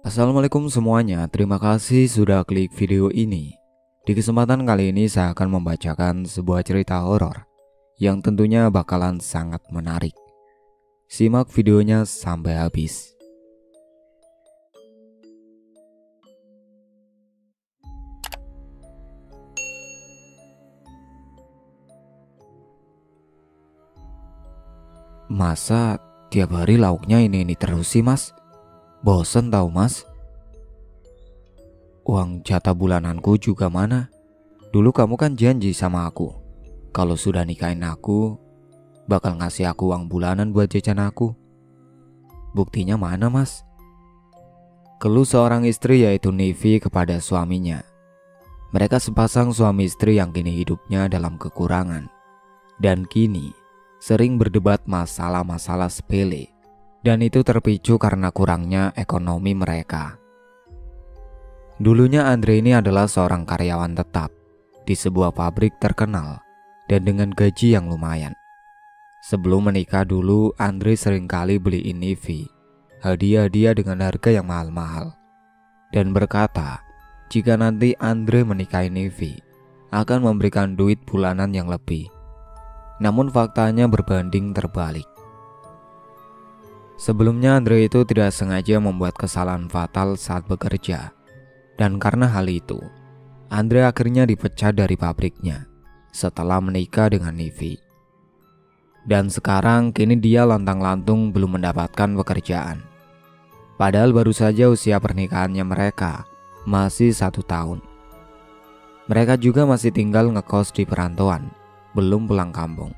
Assalamualaikum semuanya, terima kasih sudah klik video ini. Di kesempatan kali ini saya akan membacakan sebuah cerita horor yang tentunya bakalan sangat menarik. Simak videonya sampai habis. Masa tiap hari lauknya ini terus sih mas? Bosen tau mas? Uang jatah bulananku juga mana? Dulu kamu kan janji sama aku, kalau sudah nikahin aku, bakal ngasih aku uang bulanan buat jajan aku. Buktinya mana mas? Keluh seorang istri yaitu Nivi kepada suaminya. Mereka sepasang suami istri yang kini hidupnya dalam kekurangan. Dan kini sering berdebat masalah-masalah sepele. Dan itu terpicu karena kurangnya ekonomi mereka. Dulunya Andre ini adalah seorang karyawan tetap di sebuah pabrik terkenal dan dengan gaji yang lumayan. Sebelum menikah dulu, Andre seringkali beliin Nivi hadiah-hadiah dengan harga yang mahal-mahal. Dan berkata, jika nanti Andre menikahi Nivi, akan memberikan duit bulanan yang lebih. Namun faktanya berbanding terbalik. Sebelumnya Andre itu tidak sengaja membuat kesalahan fatal saat bekerja. Dan karena hal itu, Andre akhirnya dipecat dari pabriknya setelah menikah dengan Nivi. Dan sekarang kini dia lantang-lantung belum mendapatkan pekerjaan. Padahal baru saja usia pernikahannya mereka masih 1 tahun. Mereka juga masih tinggal ngekos di perantauan, belum pulang kampung.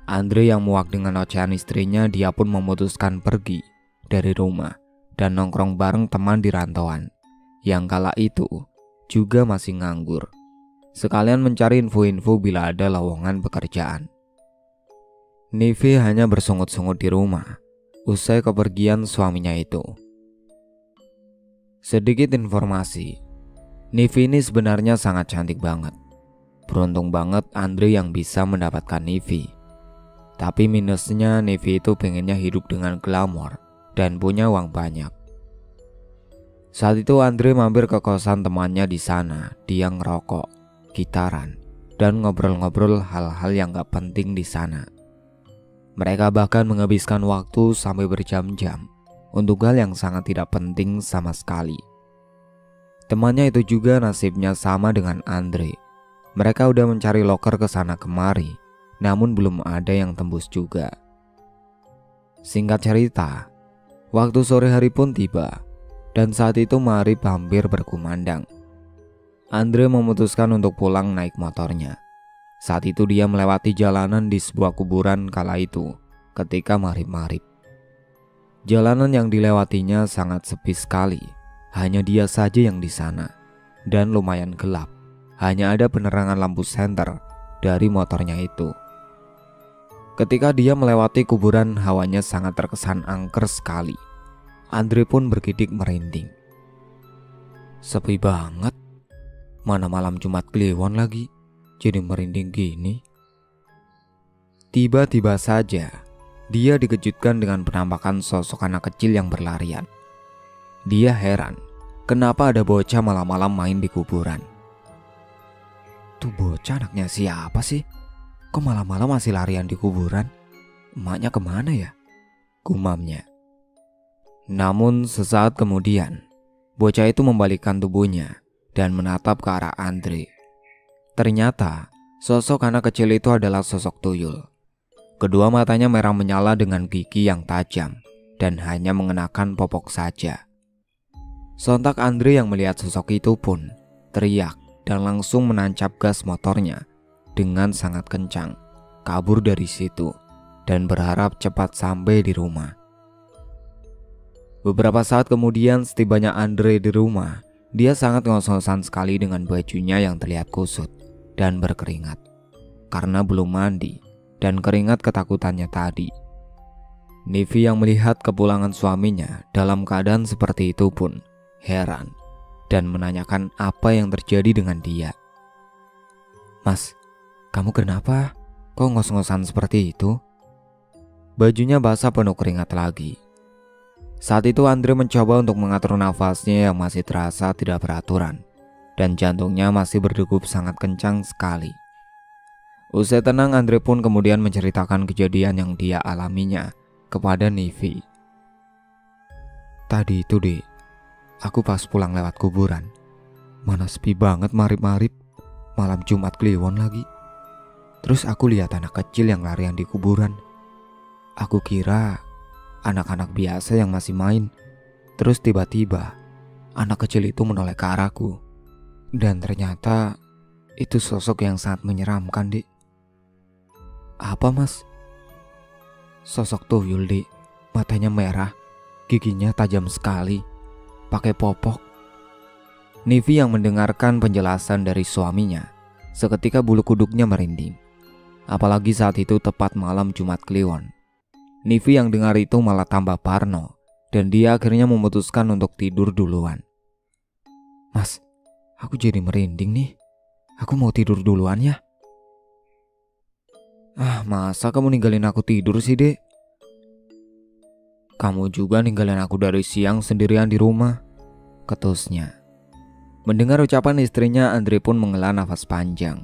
Andre yang muak dengan ocehan istrinya, dia pun memutuskan pergi dari rumah dan nongkrong bareng teman di rantauan yang kala itu juga masih nganggur, sekalian mencari info-info bila ada lowongan pekerjaan. Nivi hanya bersungut-sungut di rumah usai kepergian suaminya itu. Sedikit informasi, Nivi ini sebenarnya sangat cantik banget. Beruntung banget Andre yang bisa mendapatkan Nivi. Tapi minusnya Nivi itu pengennya hidup dengan glamor dan punya uang banyak. Saat itu Andre mampir ke kosan temannya di sana. Dia ngerokok, gitaran, dan ngobrol-ngobrol hal-hal yang gak penting di sana. Mereka bahkan menghabiskan waktu sampai berjam-jam untuk hal yang sangat tidak penting sama sekali. Temannya itu juga nasibnya sama dengan Andre. Mereka udah mencari loker ke sana kemari, namun belum ada yang tembus juga. Singkat cerita, waktu sore hari pun tiba, dan saat itu maghrib hampir berkumandang. Andre memutuskan untuk pulang naik motornya. Saat itu dia melewati jalanan di sebuah kuburan kala itu ketika maghrib-maghrib. Jalanan yang dilewatinya sangat sepi sekali, hanya dia saja yang di sana, dan lumayan gelap. Hanya ada penerangan lampu senter dari motornya itu. Ketika dia melewati kuburan, hawanya sangat terkesan angker sekali. Andre pun bergidik merinding. Sepi banget. Mana malam Jumat Kliwon lagi, jadi merinding gini. Tiba-tiba saja, dia dikejutkan dengan penampakan sosok anak kecil yang berlarian. Dia heran, kenapa ada bocah malam-malam main di kuburan. Tuh bocah anaknya siapa sih? Kok malam-malam masih larian di kuburan? Emaknya kemana ya? Gumamnya. Namun sesaat kemudian, bocah itu membalikkan tubuhnya dan menatap ke arah Andre. Ternyata sosok anak kecil itu adalah sosok tuyul. Kedua matanya merah menyala dengan gigi yang tajam dan hanya mengenakan popok saja. Sontak Andre yang melihat sosok itu pun teriak dan langsung menancap gas motornya dengan sangat kencang, kabur dari situ dan berharap cepat sampai di rumah. Beberapa saat kemudian setibanya Andre di rumah, dia sangat ngos-ngosan sekali dengan bajunya yang terlihat kusut dan berkeringat karena belum mandi dan keringat ketakutannya tadi. Nivi yang melihat kepulangan suaminya dalam keadaan seperti itu pun heran dan menanyakan apa yang terjadi dengan dia. Mas, kamu kenapa? Kok ngos-ngosan seperti itu? Bajunya basah penuh keringat lagi. Saat itu Andre mencoba untuk mengatur nafasnya yang masih terasa tidak beraturan, dan jantungnya masih berdegup sangat kencang sekali. Usai tenang, Andre pun kemudian menceritakan kejadian yang dia alaminya kepada Nivi. Tadi itu dek, aku pas pulang lewat kuburan, mana sepi banget marip-marip, malam Jumat Kliwon lagi. Terus aku lihat anak kecil yang larian di kuburan. Aku kira anak-anak biasa yang masih main. Terus tiba-tiba anak kecil itu menoleh ke arahku. Dan ternyata itu sosok yang sangat menyeramkan, Dik. Apa, Mas? Sosok tuyul, Dik. Matanya merah, giginya tajam sekali, pakai popok. Nivi yang mendengarkan penjelasan dari suaminya, seketika bulu kuduknya merinding. Apalagi saat itu tepat malam Jumat Kliwon. Nivi yang dengar itu malah tambah parno, dan dia akhirnya memutuskan untuk tidur duluan. Mas, aku jadi merinding nih. Aku mau tidur duluan ya. Masa kamu ninggalin aku tidur sih, Dek? Kamu juga ninggalin aku dari siang sendirian di rumah, ketusnya. Mendengar ucapan istrinya, Andre pun menghela nafas panjang.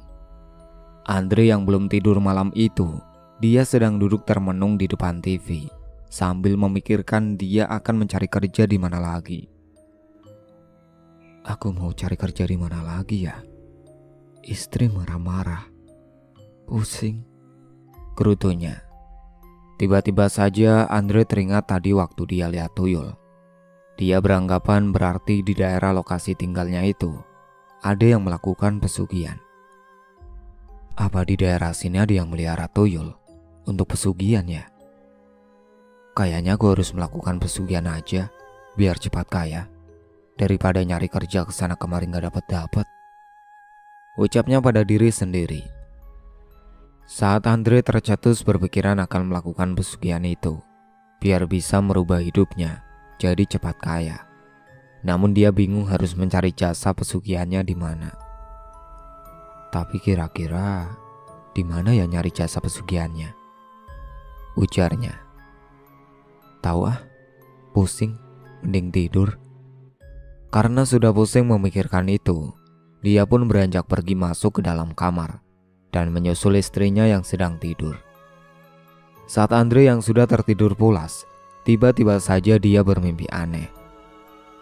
Andre yang belum tidur malam itu, dia sedang duduk termenung di depan TV sambil memikirkan dia akan mencari kerja di mana lagi. Aku mau cari kerja di mana lagi ya? Istri marah-marah, pusing, gerutunya. Tiba-tiba saja Andre teringat tadi waktu dia lihat tuyul. Dia beranggapan berarti di daerah lokasi tinggalnya itu ada yang melakukan pesugihan. Apa di daerah sini ada yang melihara tuyul untuk pesugihan ya? Kayaknya gue harus melakukan pesugihan aja biar cepat kaya, daripada nyari kerja kesana kemari gak dapet-dapet, ucapnya pada diri sendiri. Saat Andre tercetus berpikiran akan melakukan pesugihan itu biar bisa merubah hidupnya jadi cepat kaya. Namun dia bingung harus mencari jasa pesugihannya di mana. Tapi kira-kira di mana ya nyari jasa pesugihannya? Ujarnya. Tahu pusing, mending tidur. Karena sudah pusing memikirkan itu, dia pun beranjak pergi masuk ke dalam kamar dan menyusul istrinya yang sedang tidur. Saat Andre yang sudah tertidur pulas, tiba-tiba saja dia bermimpi aneh.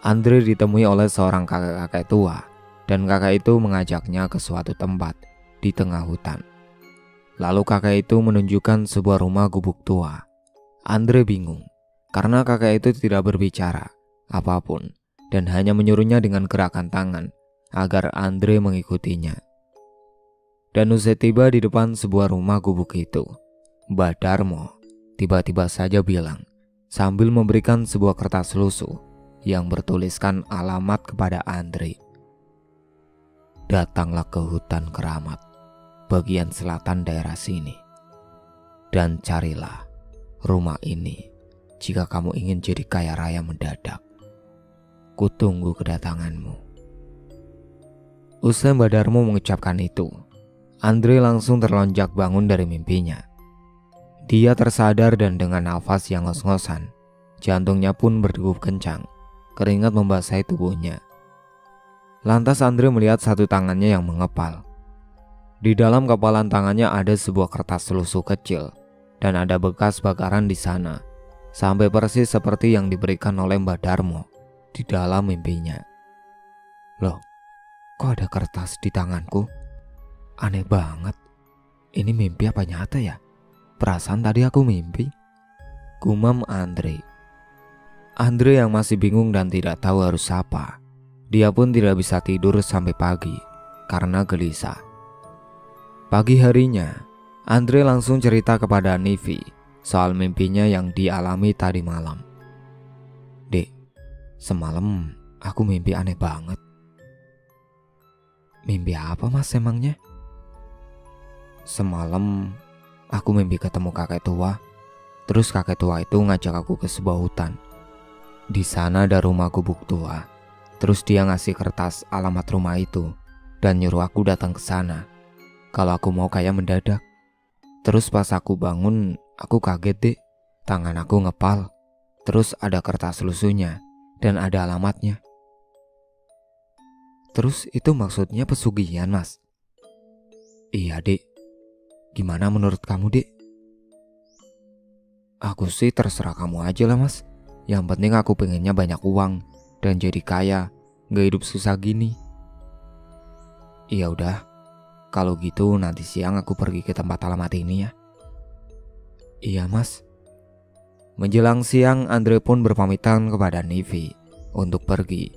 Andre ditemui oleh seorang kakek-kakek tua, dan kakek itu mengajaknya ke suatu tempat di tengah hutan. Lalu kakek itu menunjukkan sebuah rumah gubuk tua. Andre bingung karena kakek itu tidak berbicara apapun dan hanya menyuruhnya dengan gerakan tangan agar Andre mengikutinya. Dan usai tiba di depan sebuah rumah gubuk itu, Mbah Darmo tiba-tiba saja bilang sambil memberikan sebuah kertas lusuh yang bertuliskan alamat kepada Andre. Datanglah ke hutan keramat bagian selatan daerah sini dan carilah rumah ini jika kamu ingin jadi kaya raya mendadak. Kutunggu kedatanganmu. Usai Mbah Darmo mengucapkan itu, Andre langsung terlonjak bangun dari mimpinya. Dia tersadar dan dengan nafas yang ngos-ngosan, jantungnya pun berdegup kencang, keringat membasahi tubuhnya. Lantas Andre melihat satu tangannya yang mengepal. Di dalam kepalan tangannya ada sebuah kertas lusuh kecil dan ada bekas bakaran di sana, sampai persis seperti yang diberikan oleh Mbah Darmo di dalam mimpinya. Loh, kok ada kertas di tanganku? Aneh banget. Ini mimpi apa nyata ya? Perasaan tadi aku mimpi, gumam Andre. Andre yang masih bingung dan tidak tahu harus apa. Dia pun tidak bisa tidur sampai pagi karena gelisah. Pagi harinya, Andre langsung cerita kepada Nivi soal mimpinya yang dialami tadi malam. Dek, semalam aku mimpi aneh banget. Mimpi apa mas emangnya? Semalam aku mimpi ketemu kakek tua. Terus kakek tua itu ngajak aku ke sebuah hutan. Di sana ada rumah gubuk tua. Terus dia ngasih kertas alamat rumah itu dan nyuruh aku datang ke sana kalau aku mau kaya mendadak. Terus pas aku bangun, aku kaget deh. Tangan aku ngepal, Terus ada kertas lusuhnya dan ada alamatnya. Terus itu maksudnya pesugihan, Mas? Iya, Dek. Gimana menurut kamu, Dek? Aku sih terserah kamu aja lah, Mas. Yang penting aku pengennya banyak uang dan jadi kaya, gak hidup susah gini. Iya udah, kalau gitu nanti siang aku pergi ke tempat alamat ini ya. Iya, Mas. Menjelang siang, Andre pun berpamitan kepada Nivi untuk pergi.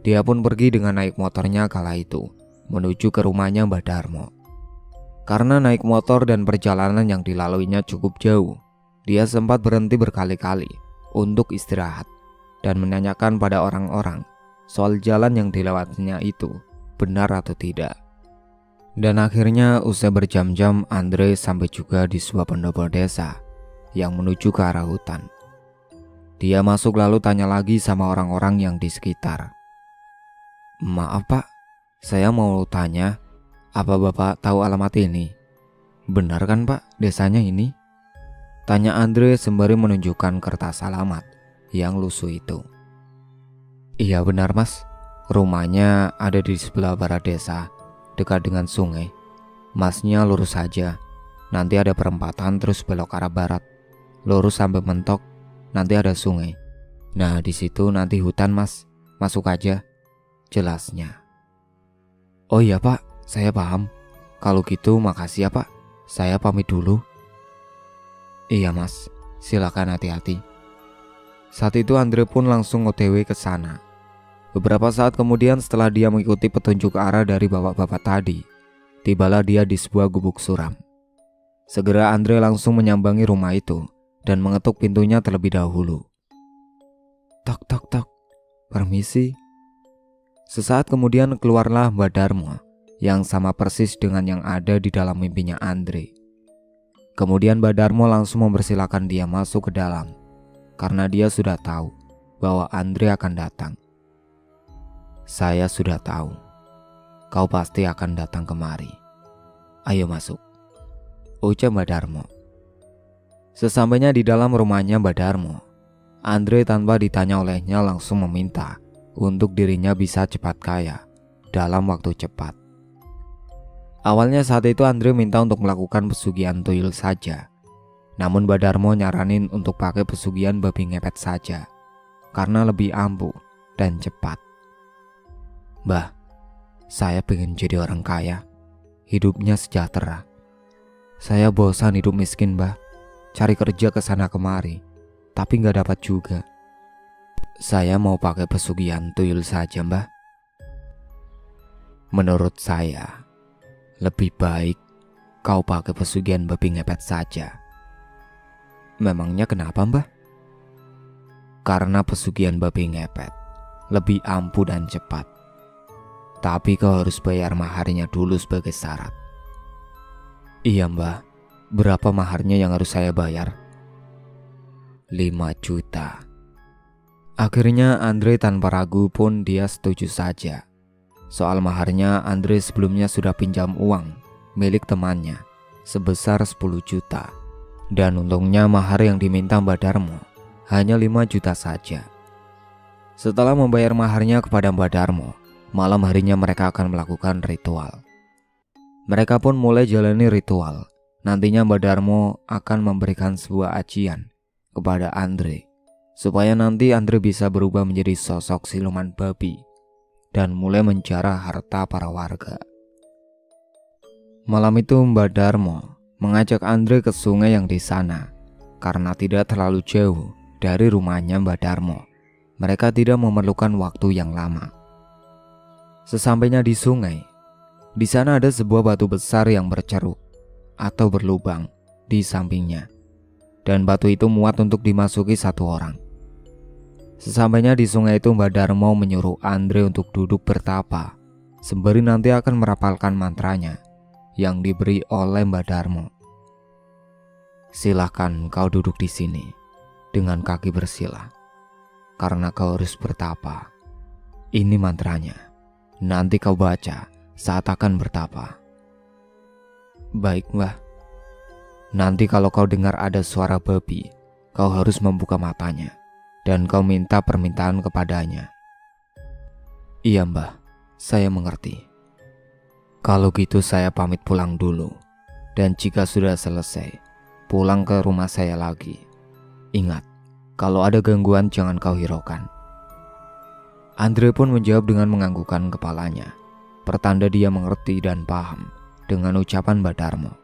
Dia pun pergi dengan naik motornya kala itu menuju ke rumahnya Mbah Darmo. Karena naik motor dan perjalanan yang dilaluinya cukup jauh, dia sempat berhenti berkali-kali untuk istirahat dan menanyakan pada orang-orang soal jalan yang dilewatinya itu benar atau tidak. Dan akhirnya usai berjam-jam, Andre sampai juga di sebuah pendopo desa yang menuju ke arah hutan. Dia masuk lalu tanya lagi sama orang-orang yang di sekitar. Maaf Pak, saya mau tanya, apa Bapak tahu alamat ini? Benar kan Pak, desanya ini? Tanya Andre sembari menunjukkan kertas alamat yang lusuh itu. Iya benar Mas, rumahnya ada di sebelah barat desa, dekat dengan sungai. Masnya lurus saja, nanti ada perempatan terus belok arah barat. Lurus sampai mentok, nanti ada sungai. Nah di situ nanti hutan Mas, masuk aja, jelasnya. Oh iya Pak, saya paham. Kalau gitu makasih ya Pak, saya pamit dulu. Iya Mas, silakan hati-hati. Saat itu Andre pun langsung OTW ke sana. Beberapa saat kemudian setelah dia mengikuti petunjuk arah dari bapak-bapak tadi, tibalah dia di sebuah gubuk suram. Segera Andre langsung menyambangi rumah itu dan mengetuk pintunya terlebih dahulu. Tok tok tok, permisi. Sesaat kemudian keluarlah Mbah Darmo yang sama persis dengan yang ada di dalam mimpinya Andre. Kemudian Mbah Darmo langsung mempersilahkan dia masuk ke dalam karena dia sudah tahu bahwa Andre akan datang. Saya sudah tahu, kau pasti akan datang kemari. Ayo masuk, ucap Mbah Darmo. Sesampainya di dalam rumahnya Mbah Darmo, Andre tanpa ditanya olehnya langsung meminta untuk dirinya bisa cepat kaya dalam waktu cepat. Awalnya saat itu Andre minta untuk melakukan pesugihan tuyul saja. Namun Mbah Darmo nyaranin untuk pakai pesugihan babi ngepet saja karena lebih ampuh dan cepat. Mbah, saya pengen jadi orang kaya, hidupnya sejahtera. Saya bosan hidup miskin Mbah, cari kerja ke sana kemari, tapi nggak dapat juga. Saya mau pakai pesugihan tuyul saja Mbah. Menurut saya, lebih baik kau pakai pesugihan babi ngepet saja. Memangnya kenapa Mbah? Karena pesugihan babi ngepet lebih ampuh dan cepat. Tapi kau harus bayar maharnya dulu sebagai syarat. Iya Mbah, berapa maharnya yang harus saya bayar? 5 juta. Akhirnya Andre tanpa ragu pun dia setuju saja. Soal maharnya Andre sebelumnya sudah pinjam uang milik temannya sebesar 10 juta. Dan untungnya mahar yang diminta Mbah Darmo hanya 5 juta saja. Setelah membayar maharnya kepada Mbah Darmo, malam harinya mereka akan melakukan ritual. Mereka pun mulai jalani ritual. Nantinya Mbah Darmo akan memberikan sebuah ajian kepada Andre supaya nanti Andre bisa berubah menjadi sosok siluman babi dan mulai menjarah harta para warga. Malam itu Mbah Darmo mengajak Andre ke sungai yang di sana karena tidak terlalu jauh dari rumahnya Mbah Darmo. Mereka tidak memerlukan waktu yang lama. Sesampainya di sungai, di sana ada sebuah batu besar yang berceruk atau berlubang di sampingnya, dan batu itu muat untuk dimasuki satu orang. Sesampainya di sungai itu, Mbah Darmo menyuruh Andre untuk duduk bertapa, sembari nanti akan merapalkan mantranya yang diberi oleh Mbah Darmo. Silahkan kau duduk di sini dengan kaki bersila, karena kau harus bertapa. Ini mantranya. Nanti kau baca saat akan bertapa. Baik Mbah. Nanti kalau kau dengar ada suara babi, kau harus membuka matanya dan kau minta permintaan kepadanya." "Iya Mbah, saya mengerti. Kalau gitu saya pamit pulang dulu. Dan jika sudah selesai, pulang ke rumah saya lagi. Ingat, kalau ada gangguan jangan kau hiraukan." Andre pun menjawab dengan menganggukkan kepalanya, pertanda dia mengerti dan paham dengan ucapan Mbak Darmo.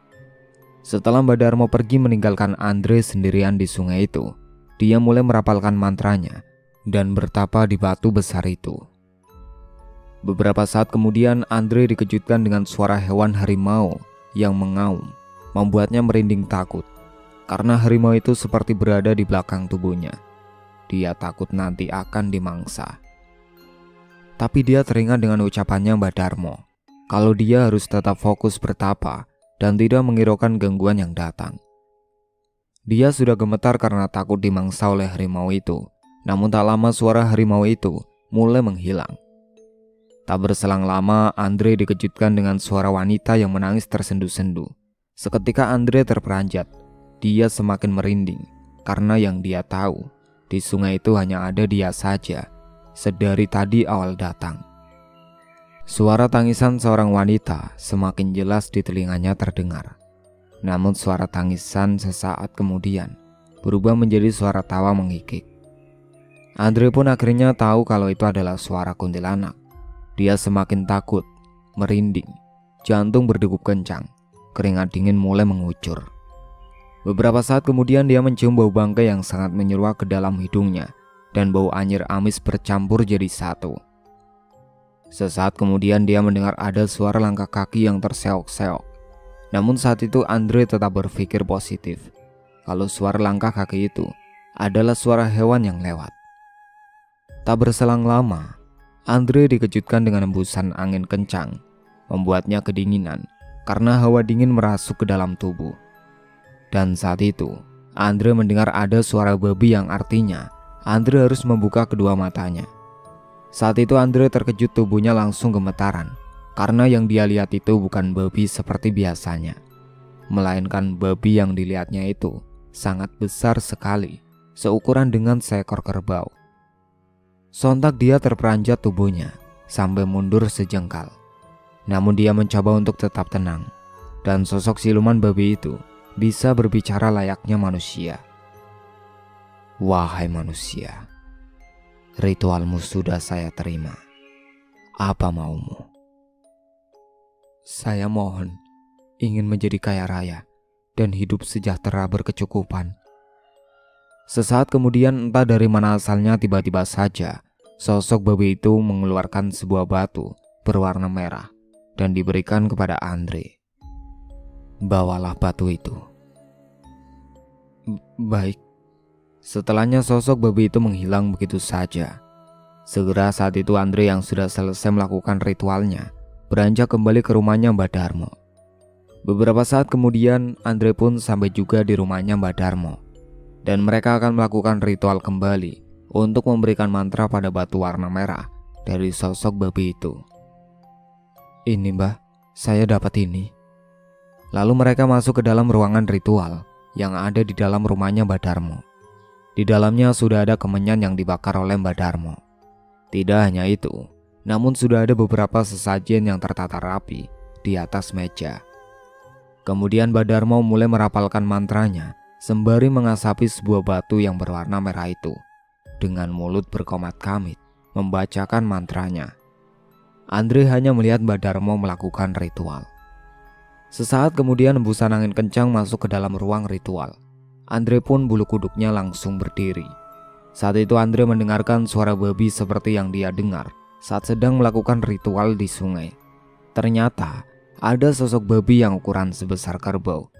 Setelah Mbak Darmo pergi meninggalkan Andre sendirian di sungai itu, dia mulai merapalkan mantranya dan bertapa di batu besar itu. Beberapa saat kemudian Andre dikejutkan dengan suara hewan harimau yang mengaum, membuatnya merinding takut. Karena harimau itu seperti berada di belakang tubuhnya. Dia takut nanti akan dimangsa. Tapi dia teringat dengan ucapannya Mbak Darmo, kalau dia harus tetap fokus bertapa dan tidak menghiraukan gangguan yang datang. Dia sudah gemetar karena takut dimangsa oleh harimau itu. Namun tak lama suara harimau itu mulai menghilang. Tak berselang lama, Andre dikejutkan dengan suara wanita yang menangis tersendu-sendu. Seketika Andre terperanjat. Dia semakin merinding karena yang dia tahu, di sungai itu hanya ada dia saja sedari tadi awal datang. Suara tangisan seorang wanita semakin jelas di telinganya terdengar. Namun suara tangisan sesaat kemudian berubah menjadi suara tawa menggigit. Andre pun akhirnya tahu kalau itu adalah suara kuntilanak. Dia semakin takut, merinding, jantung berdegup kencang, keringat dingin mulai mengucur. Beberapa saat kemudian dia mencium bau bangkai yang sangat menyeruak ke dalam hidungnya, dan bau anyir amis bercampur jadi satu. Sesaat kemudian dia mendengar ada suara langkah kaki yang terseok-seok. Namun saat itu Andre tetap berpikir positif, kalau suara langkah kaki itu adalah suara hewan yang lewat. Tak berselang lama, Andre dikejutkan dengan hembusan angin kencang, membuatnya kedinginan karena hawa dingin merasuk ke dalam tubuh. Dan saat itu, Andre mendengar ada suara babi yang artinya Andre harus membuka kedua matanya. Saat itu Andre terkejut, tubuhnya langsung gemetaran karena yang dia lihat itu bukan babi seperti biasanya, melainkan babi yang dilihatnya itu sangat besar sekali, seukuran dengan seekor kerbau. Sontak dia terperanjat tubuhnya sampai mundur sejengkal. Namun dia mencoba untuk tetap tenang, dan sosok siluman babi itu bisa berbicara layaknya manusia. "Wahai manusia, ritualmu sudah saya terima. Apa maumu?" "Saya mohon ingin menjadi kaya raya dan hidup sejahtera berkecukupan." Sesaat kemudian entah dari mana asalnya tiba-tiba saja sosok babi itu mengeluarkan sebuah batu berwarna merah dan diberikan kepada Andre. "Bawalah batu itu." "Baik." Setelahnya sosok babi itu menghilang begitu saja. Segera saat itu Andre yang sudah selesai melakukan ritualnya beranjak kembali ke rumahnya Mbak Darmo. Beberapa saat kemudian Andre pun sampai juga di rumahnya Mbak Darmo, dan mereka akan melakukan ritual kembali untuk memberikan mantra pada batu warna merah dari sosok babi itu. "Ini Mbah, saya dapat ini." Lalu mereka masuk ke dalam ruangan ritual yang ada di dalam rumahnya Mbak Darmo. Di dalamnya sudah ada kemenyan yang dibakar oleh Mbak Darmo. Tidak hanya itu, namun sudah ada beberapa sesajen yang tertata rapi di atas meja. Kemudian Mbak Darmo mulai merapalkan mantranya sembari mengasapi sebuah batu yang berwarna merah itu. Dengan mulut berkomat-kamit membacakan mantranya. Andre hanya melihat Mbak Darmo melakukan ritual. Sesaat kemudian hembusan angin kencang masuk ke dalam ruang ritual. Andre pun bulu kuduknya langsung berdiri. Saat itu Andre mendengarkan suara babi seperti yang dia dengar saat sedang melakukan ritual di sungai. Ternyata ada sosok babi yang ukuran sebesar kerbau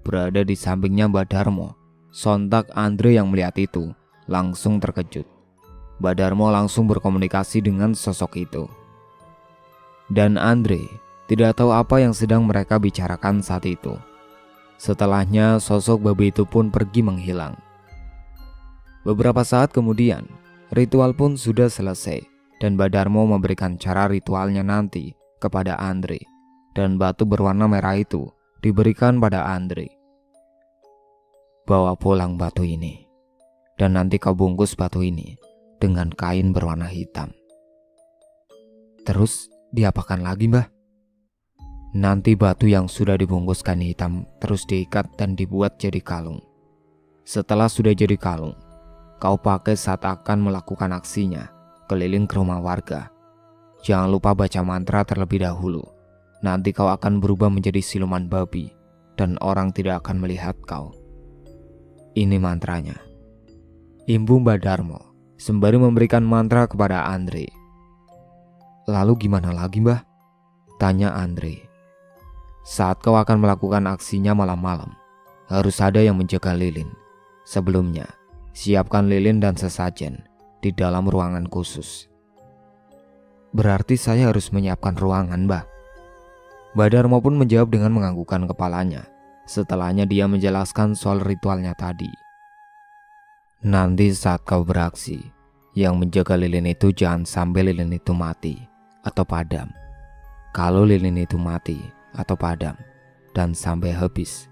berada di sampingnya Mbak Darmo. Sontak Andre yang melihat itu langsung terkejut. Mbak Darmo langsung berkomunikasi dengan sosok itu. Dan Andre tidak tahu apa yang sedang mereka bicarakan saat itu. Setelahnya sosok babi itu pun pergi menghilang. Beberapa saat kemudian ritual pun sudah selesai dan Mbak Darmo memberikan cara ritualnya nanti kepada Andre, dan batu berwarna merah itu diberikan pada Andre. "Bawa pulang batu ini dan nanti kau bungkus batu ini dengan kain berwarna hitam." "Terus diapakan lagi, Mbah?" "Nanti batu yang sudah dibungkus kain hitam terus diikat dan dibuat jadi kalung. Setelah sudah jadi kalung, kau pakai saat akan melakukan aksinya keliling ke rumah warga. Jangan lupa baca mantra terlebih dahulu. Nanti kau akan berubah menjadi siluman babi dan orang tidak akan melihat kau. Ini mantranya," imbu Mbah Darmo sembari memberikan mantra kepada Andre. "Lalu gimana lagi, Mbah?" tanya Andre. "Saat kau akan melakukan aksinya malam-malam, harus ada yang menjaga lilin. Sebelumnya, siapkan lilin dan sesajen di dalam ruangan khusus." "Berarti saya harus menyiapkan ruangan, Mbah?" Mbah Darmo pun menjawab dengan menganggukkan kepalanya. Setelahnya dia menjelaskan soal ritualnya tadi. "Nanti saat kau beraksi, yang menjaga lilin itu jangan sampai lilin itu mati atau padam. Kalau lilin itu mati atau padam dan sampai habis,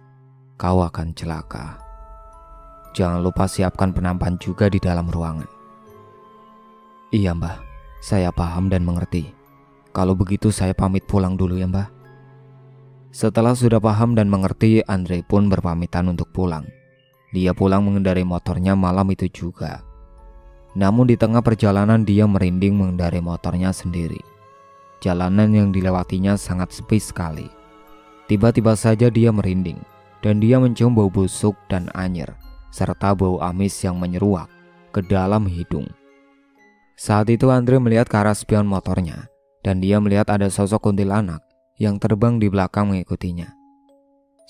kau akan celaka. Jangan lupa siapkan penampan juga di dalam ruangan." "Iya, Mbah, saya paham dan mengerti. Kalau begitu saya pamit pulang dulu ya, Mbah." Setelah sudah paham dan mengerti, Andre pun berpamitan untuk pulang. Dia pulang mengendarai motornya malam itu juga. Namun di tengah perjalanan dia merinding mengendarai motornya sendiri. Jalanan yang dilewatinya sangat sepi sekali. Tiba-tiba saja dia merinding dan dia mencium bau busuk dan anyir serta bau amis yang menyeruak ke dalam hidung. Saat itu Andre melihat ke arah spion motornya dan dia melihat ada sosok kuntilanak yang terbang di belakang mengikutinya.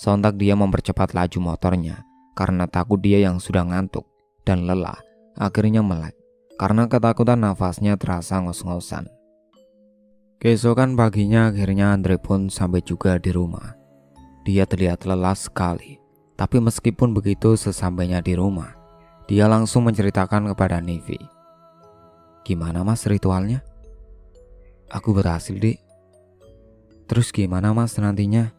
Sontak dia mempercepat laju motornya karena takut dia yang sudah ngantuk dan lelah akhirnya melek karena ketakutan nafasnya terasa ngos-ngosan. Keesokan paginya akhirnya Andre pun sampai juga di rumah. Dia terlihat lelah sekali, tapi meskipun begitu sesampainya di rumah, dia langsung menceritakan kepada Nivi. "Gimana Mas ritualnya?" "Aku berhasil, Dik." "Terus gimana Mas nantinya?"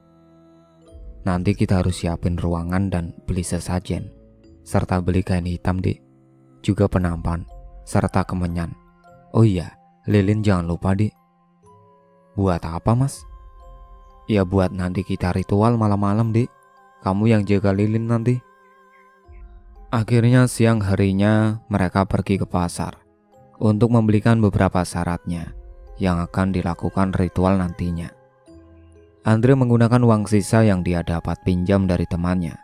"Nanti kita harus siapin ruangan dan beli sesajen, serta beli kain hitam, Dik, juga penampan, serta kemenyan. Oh iya, lilin jangan lupa, Dik." "Buat apa Mas?" "Ya buat nanti kita ritual malam-malam, Dik. Kamu yang jaga lilin nanti." Akhirnya siang harinya mereka pergi ke pasar untuk membelikan beberapa syaratnya yang akan dilakukan ritual nantinya. Andre menggunakan uang sisa yang dia dapat pinjam dari temannya.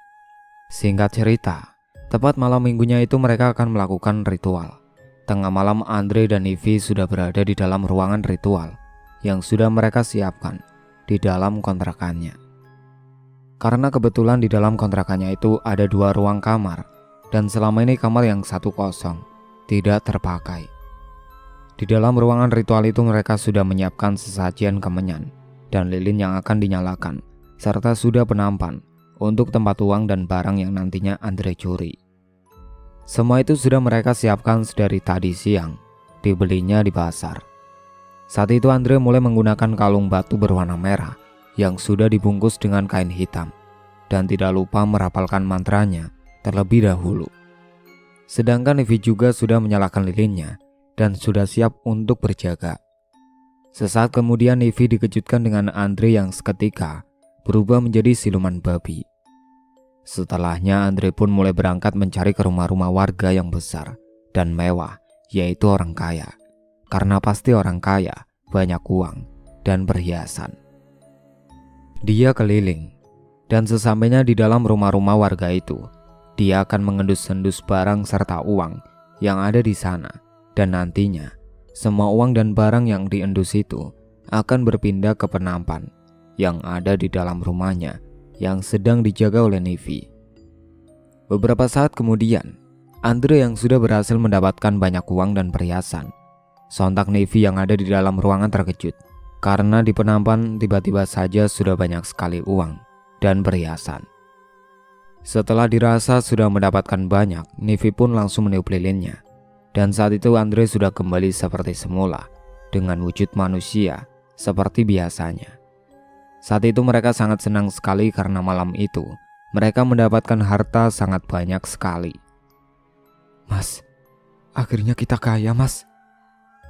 Singkat cerita, tepat malam minggunya itu mereka akan melakukan ritual. Tengah malam Andre dan Nivi sudah berada di dalam ruangan ritual yang sudah mereka siapkan di dalam kontrakannya. Karena kebetulan di dalam kontrakannya itu ada 2 ruang kamar dan selama ini kamar yang satu kosong, tidak terpakai. Di dalam ruangan ritual itu mereka sudah menyiapkan sesajian kemenyan dan lilin yang akan dinyalakan serta sudah penampan untuk tempat uang dan barang yang nantinya Andre curi. Semua itu sudah mereka siapkan sedari tadi siang, dibelinya di pasar. Saat itu Andre mulai menggunakan kalung batu berwarna merah yang sudah dibungkus dengan kain hitam dan tidak lupa merapalkan mantranya terlebih dahulu. Sedangkan Nivi juga sudah menyalakan lilinnya dan sudah siap untuk berjaga. Sesaat kemudian Nivi dikejutkan dengan Andre yang seketika berubah menjadi siluman babi. Setelahnya Andre pun mulai berangkat mencari ke rumah-rumah warga yang besar dan mewah, yaitu orang kaya. Karena pasti orang kaya banyak uang dan perhiasan. Dia keliling dan sesampainya di dalam rumah-rumah warga itu, dia akan mengendus-endus barang serta uang yang ada di sana dan nantinya semua uang dan barang yang diendus itu akan berpindah ke penampan yang ada di dalam rumahnya yang sedang dijaga oleh Nivi. Beberapa saat kemudian, Andre yang sudah berhasil mendapatkan banyak uang dan perhiasan, sontak Nivi yang ada di dalam ruangan terkejut karena di penampan tiba-tiba saja sudah banyak sekali uang dan perhiasan. Setelah dirasa sudah mendapatkan banyak, Nivi pun langsung meniup lilinnya. Dan saat itu Andre sudah kembali seperti semula dengan wujud manusia seperti biasanya. Saat itu mereka sangat senang sekali karena malam itu mereka mendapatkan harta sangat banyak sekali. Mas, akhirnya kita kaya, Mas,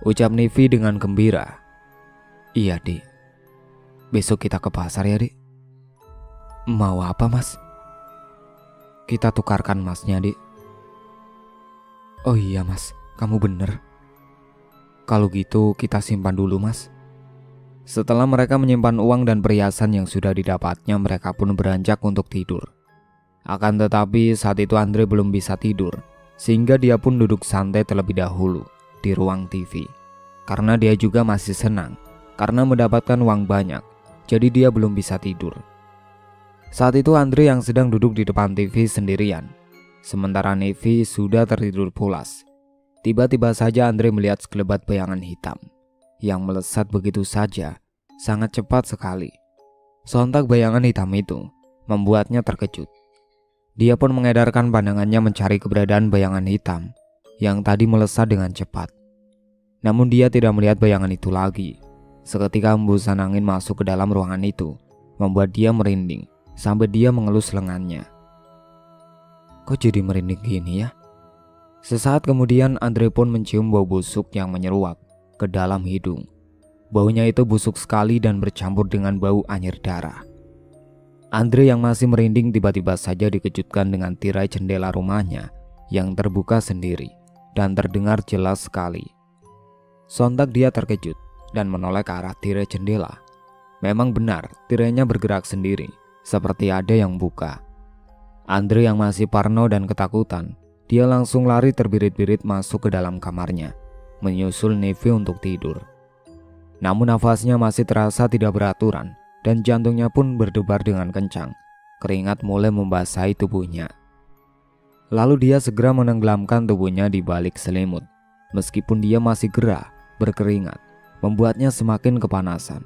ucap Nivi dengan gembira. Iya, Dik. Besok kita ke pasar ya, Dik. Mau apa, Mas? Kita tukarkan emasnya, Dik. Oh iya, Mas, kamu bener. Kalau gitu kita simpan dulu, Mas. Setelah mereka menyimpan uang dan perhiasan yang sudah didapatnya, mereka pun beranjak untuk tidur. Akan tetapi saat itu Andre belum bisa tidur, sehingga dia pun duduk santai terlebih dahulu di ruang TV. Karena dia juga masih senang, karena mendapatkan uang banyak, jadi dia belum bisa tidur. Saat itu Andre yang sedang duduk di depan TV sendirian, sementara Nevi sudah tertidur pulas. Tiba-tiba saja Andre melihat sekelebat bayangan hitam yang melesat begitu saja, sangat cepat sekali. Sontak bayangan hitam itu membuatnya terkejut. Dia pun mengedarkan pandangannya mencari keberadaan bayangan hitam yang tadi melesat dengan cepat. Namun dia tidak melihat bayangan itu lagi. Seketika hembusan angin masuk ke dalam ruangan itu, membuat dia merinding sampai dia mengelus lengannya. Kok jadi merinding gini ya? Sesaat kemudian Andre pun mencium bau busuk yang menyeruak ke dalam hidung. Baunya itu busuk sekali dan bercampur dengan bau anyir darah. Andre yang masih merinding tiba-tiba saja dikejutkan dengan tirai jendela rumahnya yang terbuka sendiri dan terdengar jelas sekali. Sontak dia terkejut dan menoleh ke arah tirai jendela. Memang benar, tirainya bergerak sendiri, seperti ada yang buka. Andre yang masih parno dan ketakutan, dia langsung lari terbirit-birit masuk ke dalam kamarnya, menyusul Nevi untuk tidur. Namun nafasnya masih terasa tidak beraturan dan jantungnya pun berdebar dengan kencang. Keringat mulai membasahi tubuhnya. Lalu dia segera menenggelamkan tubuhnya di balik selimut. Meskipun dia masih gerah, berkeringat, membuatnya semakin kepanasan.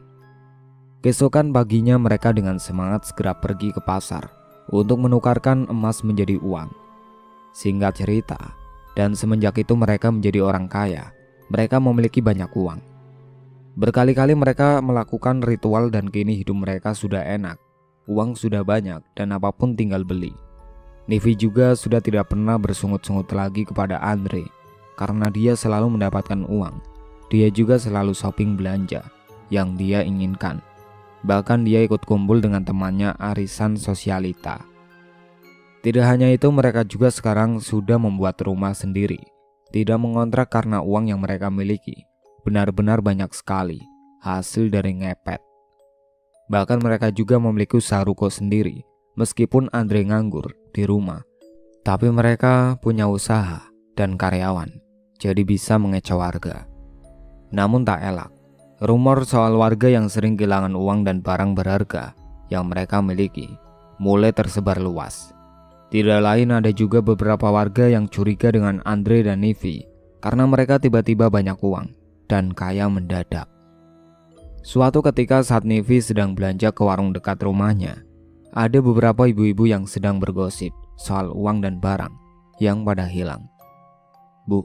Keesokan paginya mereka dengan semangat segera pergi ke pasar untuk menukarkan emas menjadi uang. Singkat cerita, dan semenjak itu mereka menjadi orang kaya. Mereka memiliki banyak uang. Berkali-kali mereka melakukan ritual dan kini hidup mereka sudah enak. Uang sudah banyak dan apapun tinggal beli. Nevi juga sudah tidak pernah bersungut-sungut lagi kepada Andre karena dia selalu mendapatkan uang. Dia juga selalu shopping belanja yang dia inginkan. Bahkan dia ikut kumpul dengan temannya arisan sosialita. Tidak hanya itu, mereka juga sekarang sudah membuat rumah sendiri. Tidak mengontrak karena uang yang mereka miliki benar-benar banyak sekali, hasil dari ngepet. Bahkan mereka juga memiliki usaha ruko sendiri, meskipun Andre nganggur di rumah. Tapi mereka punya usaha dan karyawan, jadi bisa mengecoh warga. Namun tak elak, rumor soal warga yang sering kehilangan uang dan barang berharga yang mereka miliki mulai tersebar luas. Tidak lain ada juga beberapa warga yang curiga dengan Andre dan Nevi karena mereka tiba-tiba banyak uang dan kaya mendadak. Suatu ketika saat Nevi sedang belanja ke warung dekat rumahnya, ada beberapa ibu-ibu yang sedang bergosip soal uang dan barang yang pada hilang. Bu,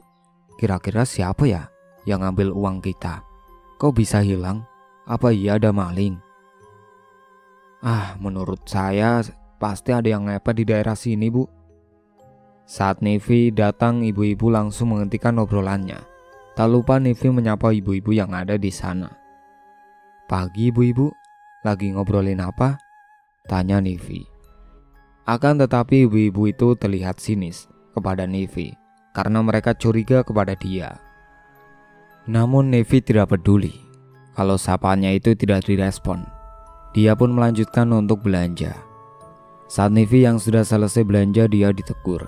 kira-kira siapa ya yang ngambil uang kita? Kok bisa hilang? Apa iya ada maling? Menurut saya pasti ada yang ngepet di daerah sini, Bu. Saat Nevi datang, ibu-ibu langsung menghentikan obrolannya. Tak lupa Nevi menyapa ibu-ibu yang ada di sana. Pagi ibu-ibu, lagi ngobrolin apa? Tanya Nevi. Akan tetapi ibu-ibu itu terlihat sinis kepada Nevi karena mereka curiga kepada dia. Namun Nevi tidak peduli kalau sapaannya itu tidak direspon. Dia pun melanjutkan untuk belanja. Saat Nevi yang sudah selesai belanja, dia ditegur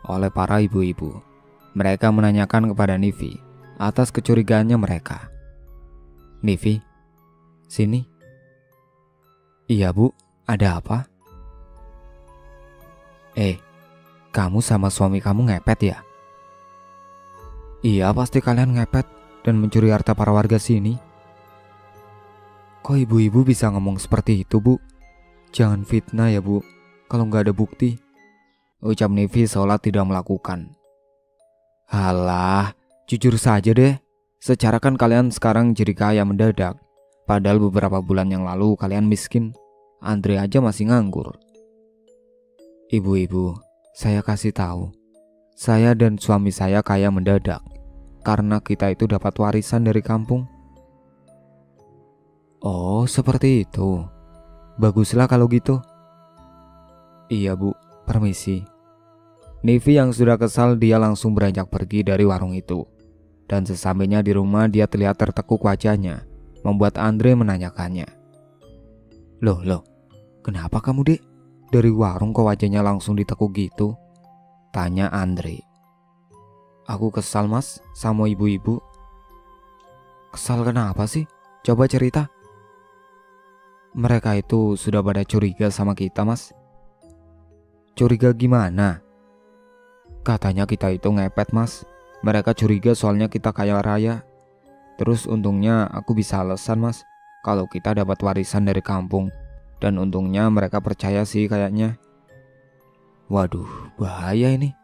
oleh para ibu-ibu. Mereka menanyakan kepada Nevi atas kecurigaannya mereka. Nevi, sini. Iya Bu, ada apa? Kamu sama suami kamu ngepet ya? Iya, pasti kalian ngepet dan mencuri harta para warga sini. Kok ibu-ibu bisa ngomong seperti itu, Bu? Jangan fitnah ya, Bu, kalau nggak ada bukti, ucap Nevi seolah tidak melakukan. Halah, jujur saja deh, secara kan kalian sekarang jadi kaya mendadak. Padahal beberapa bulan yang lalu kalian miskin. Andre aja masih nganggur. Ibu-ibu, saya kasih tahu, Saya dan suami saya kaya mendadak karena kita itu dapat warisan dari kampung. Oh, seperti itu. Baguslah kalau gitu. Iya bu, permisi. Nivi yang sudah kesal, dia langsung beranjak pergi dari warung itu. Dan sesampainya di rumah dia terlihat tertekuk wajahnya, membuat Andre menanyakannya. Loh, kenapa kamu dek? Dari warung kok wajahnya langsung ditekuk gitu? Tanya Andre. Aku kesal mas sama ibu-ibu. Kesal kenapa sih? Coba cerita. Mereka itu sudah pada curiga sama kita mas. Curiga gimana? Katanya kita itu ngepet mas. Mereka curiga soalnya kita kaya raya. Terus untungnya aku bisa alasan mas kalau kita dapat warisan dari kampung. Dan untungnya mereka percaya sih kayaknya. Waduh, bahaya ini.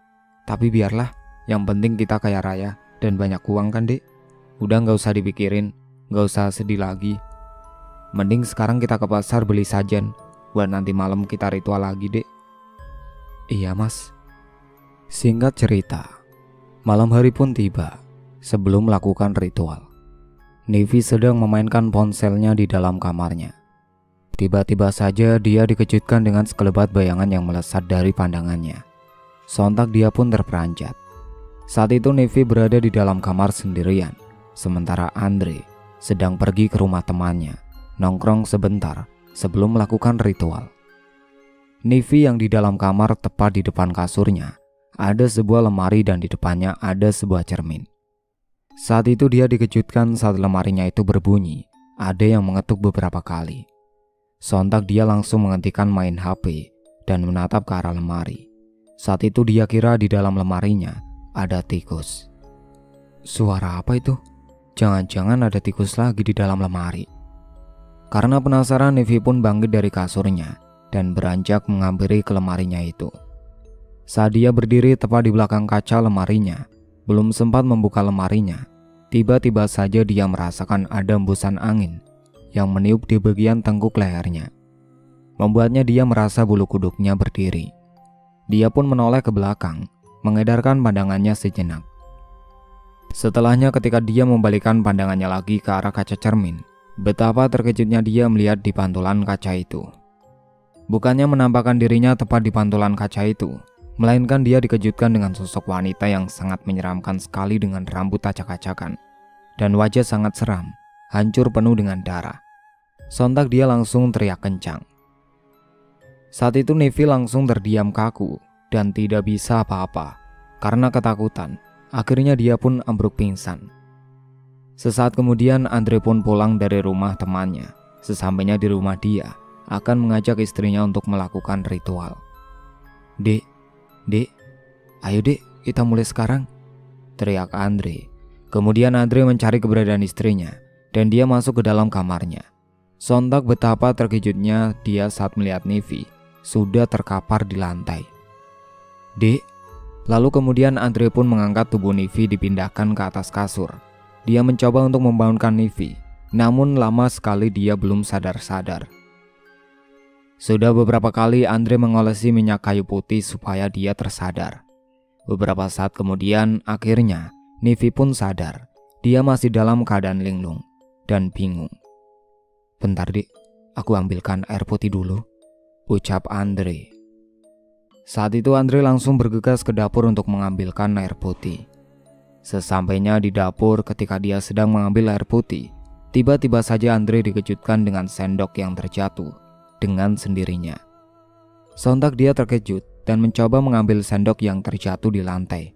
Tapi biarlah, yang penting kita kaya raya dan banyak uang kan dek. Udah gak usah dipikirin, gak usah sedih lagi. Mending sekarang kita ke pasar beli sajen, buat nanti malam kita ritual lagi dek. Iya mas. Singkat cerita, malam hari pun tiba. Sebelum melakukan ritual, Nivi sedang memainkan ponselnya di dalam kamarnya. Tiba-tiba saja dia dikejutkan dengan sekelebat bayangan yang melesat dari pandangannya. Sontak dia pun terperanjat. Saat itu Nivi berada di dalam kamar sendirian, sementara Andre sedang pergi ke rumah temannya, nongkrong sebentar sebelum melakukan ritual. Nivi yang di dalam kamar tepat di depan kasurnya, ada sebuah lemari dan di depannya ada sebuah cermin. Saat itu dia dikejutkan saat lemarinya itu berbunyi, ada yang mengetuk beberapa kali. Sontak dia langsung menghentikan main HP dan menatap ke arah lemari. Saat itu dia kira di dalam lemarinya ada tikus. Suara apa itu? Jangan-jangan ada tikus lagi di dalam lemari. Karena penasaran, Nivi pun bangkit dari kasurnya dan beranjak menghampiri ke lemarinya itu. Saat dia berdiri tepat di belakang kaca lemarinya, belum sempat membuka lemarinya, tiba-tiba saja dia merasakan ada hembusan angin yang meniup di bagian tengkuk lehernya, membuatnya dia merasa bulu kuduknya berdiri. Dia pun menoleh ke belakang, mengedarkan pandangannya sejenak. Setelahnya ketika dia membalikkan pandangannya lagi ke arah kaca cermin, betapa terkejutnya dia melihat di pantulan kaca itu. Bukannya menampakkan dirinya tepat di pantulan kaca itu, melainkan dia dikejutkan dengan sosok wanita yang sangat menyeramkan sekali dengan rambut acak-acakan dan wajah sangat seram, hancur penuh dengan darah. Sontak dia langsung teriak kencang. Saat itu Nivi langsung terdiam kaku dan tidak bisa apa-apa karena ketakutan. Akhirnya dia pun ambruk pingsan. Sesaat kemudian Andre pun pulang dari rumah temannya. Sesampainya di rumah dia akan mengajak istrinya untuk melakukan ritual. Dek, ayo dek, kita mulai sekarang, teriak Andre. Kemudian Andre mencari keberadaan istrinya dan dia masuk ke dalam kamarnya. Sontak betapa terkejutnya dia saat melihat Nivi sudah terkapar di lantai. Dek. Lalu kemudian Andre pun mengangkat tubuh Nivi dipindahkan ke atas kasur. Dia mencoba untuk membangunkan Nivi, namun lama sekali dia belum sadar-sadar. Sudah beberapa kali Andre mengolesi minyak kayu putih supaya dia tersadar. Beberapa saat kemudian akhirnya Nivi pun sadar. Dia masih dalam keadaan linglung dan bingung. Bentar dik, aku ambilkan air putih dulu, ucap Andre. Saat itu Andre langsung bergegas ke dapur untuk mengambilkan air putih. Sesampainya di dapur ketika dia sedang mengambil air putih, tiba-tiba saja Andre dikejutkan dengan sendok yang terjatuh dengan sendirinya. Sontak dia terkejut dan mencoba mengambil sendok yang terjatuh di lantai.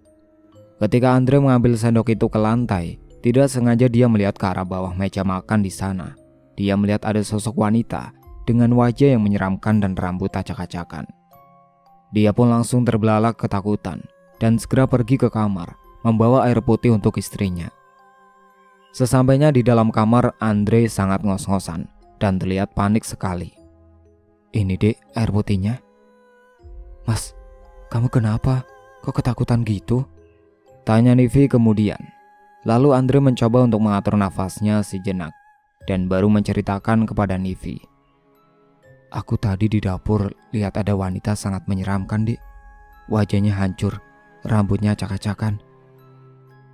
Ketika Andre mengambil sendok itu ke lantai, tidak sengaja dia melihat ke arah bawah meja makan di sana. Dia melihat ada sosok wanita dengan wajah yang menyeramkan dan rambut acak-acakan. Dia pun langsung terbelalak ketakutan dan segera pergi ke kamar membawa air putih untuk istrinya. Sesampainya di dalam kamar, Andre sangat ngos-ngosan dan terlihat panik sekali. Ini dek air putihnya. Mas, kamu kenapa? Kok ketakutan gitu? Tanya Nivi kemudian. Lalu Andre mencoba untuk mengatur nafasnya sejenak dan baru menceritakan kepada Nivi. Aku tadi di dapur lihat ada wanita sangat menyeramkan dek. Wajahnya hancur rambutnya acak-acakan.